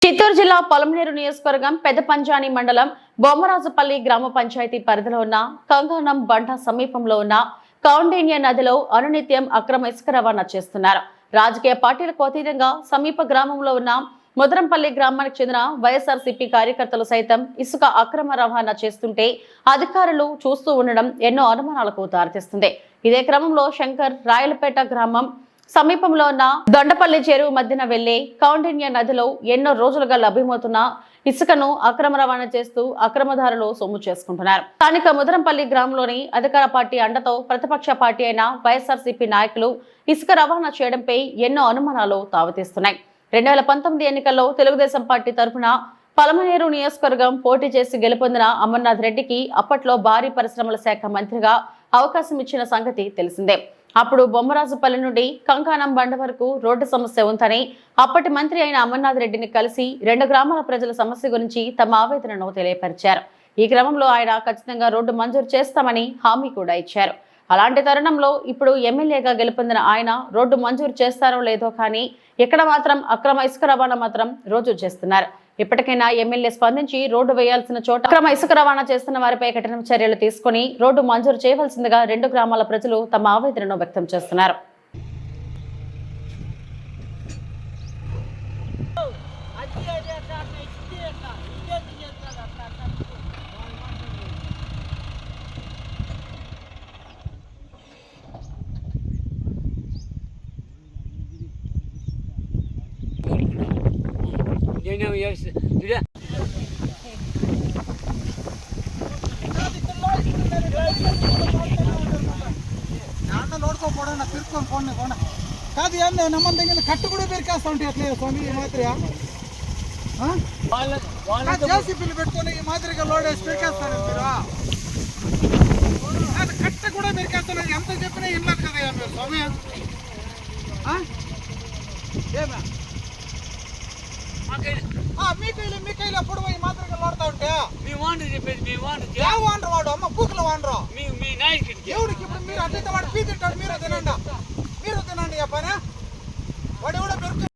చిత్తూరు జిల్లా పొలంనేరు నియోజకవర్గం పెదపంజాని మండలం బొమ్మరాజుపల్లి గ్రామ పంచాయతీ పరిధిలో ఉన్న కంగనం బండ సమీపంలో ఉన్న కౌండిన్య నదిలో అనునిత్యం అక్రమ ఇసుక రవాణా చేస్తున్నారు. రాజకీయ పార్టీలకు అతీతంగా సమీప గ్రామంలో ఉన్న ముదరంపల్లి గ్రామానికి చెందిన వైఎస్ఆర్సీపీ కార్యకర్తలు సైతం ఇసుక అక్రమ రవాణా చేస్తుంటే అధికారులు చూస్తూ ఉండడం ఎన్నో అనుమానాలకు దారితీస్తుంది. ఇదే క్రమంలో శంకర్ రాయలపేట గ్రామం సమీపంలో ఉన్న దొండపల్లి చెరువు మధ్యన వెళ్లే కౌండిన్య నదిలో ఎన్నో రోజులుగా లభ్యమవుతున్న ఇసుకను అక్రమ రవాణా చేస్తూ అక్రమదారులు సొమ్ము చేసుకుంటున్నారు. స్థానిక ముదరంపల్లి గ్రామంలోని అధికార పార్టీ అండతో ప్రతిపక్ష పార్టీ అయిన వైఎస్ఆర్సీపీ నాయకులు ఇసుక రవాణా చేయడంపై ఎన్నో అనుమానాలు తావతీస్తున్నాయి. 2019 ఎన్నికల్లో తెలుగుదేశం పార్టీ తరఫున పొలంనేరు నియోజకవర్గం పోటీ చేసి గెలుపొందిన అమర్నాథ్ రెడ్డికి అప్పట్లో భారీ పరిశ్రమల శాఖ మంత్రిగా అవకాశం ఇచ్చిన సంగతి తెలిసిందే. అప్పుడు బొమ్మరాజుపల్లి నుండి కంకానం బండ వరకు రోడ్డు సమస్య ఉందని అప్పటి మంత్రి అయిన అమర్నాథ్ రెడ్డిని కలిసి 2 గ్రామాల ప్రజల సమస్య గురించి తమ ఆవేదనను తెలియపరిచారు. ఈ క్రమంలో ఆయన ఖచ్చితంగా రోడ్డు మంజూరు చేస్తామని హామీ కూడా ఇచ్చారు. అలాంటి తరుణంలో ఇప్పుడు ఎమ్మెల్యేగా గెలుపొందిన ఆయన రోడ్డు మంజూరు చేస్తారో లేదో కానీ ఇక్కడ మాత్రం అక్రమ ఇసుక రవాణా మాత్రం రోజు చేస్తున్నారు. ఇప్పటికైనా ఎమ్మెల్యే స్పందించి రోడ్డు వేయాల్సిన చోట అక్రమ ఇసుక రవాణా చేస్తున్న వారిపై కఠిన చర్యలు తీసుకుని రోడ్డు మంజూరు చేయవలసిందిగా 2 గ్రామాల ప్రజలు తమ ఆవేదనను వ్యక్తం చేస్తున్నారు. ನೋಡ್ಕೊಂಡ್ ತಿರ್ಕೊಂಡ್ ಕೊಂಡ ಕಾದು ಏನು ನಮ್ಮನ್ ತೆಗಿನ ಕಟ್ಟು ಕೂಡ ಬೇರ್ಕಾಸ್ತಾ ಉಂಟು ಅಟ್ಲೇ ಸ್ವಾಮಿ ಈ ಮಾತ್ರೆ ಜೆಸಿಬಿಲಿ పెట్టుకొని ఈ మాదిరిగా లోడ్ వేసి పెరికేస్తాను అంటారా? అది కట్ట కూడా పెరికేస్తాను. ఎంత చెప్పినా ఇన్నారు కదా మీరు స్వామి. ఏమే మీ కైలో అప్పుడు ఈ మాదిరిగా లోడుతా ఉంటే మీ వాండర్ చెప్పేది మీ వాండర్ ಯಾವ వాండర్ వాడు అమ్మ పూకుల వాండరు మీ నాయకుడికి ఎవరికి ఇప్పుడు మీరు అట్లయితే వాడు పీ తింటాడు. మీరు తినండి ఆ పని వాడు ఎవడో పెరుకు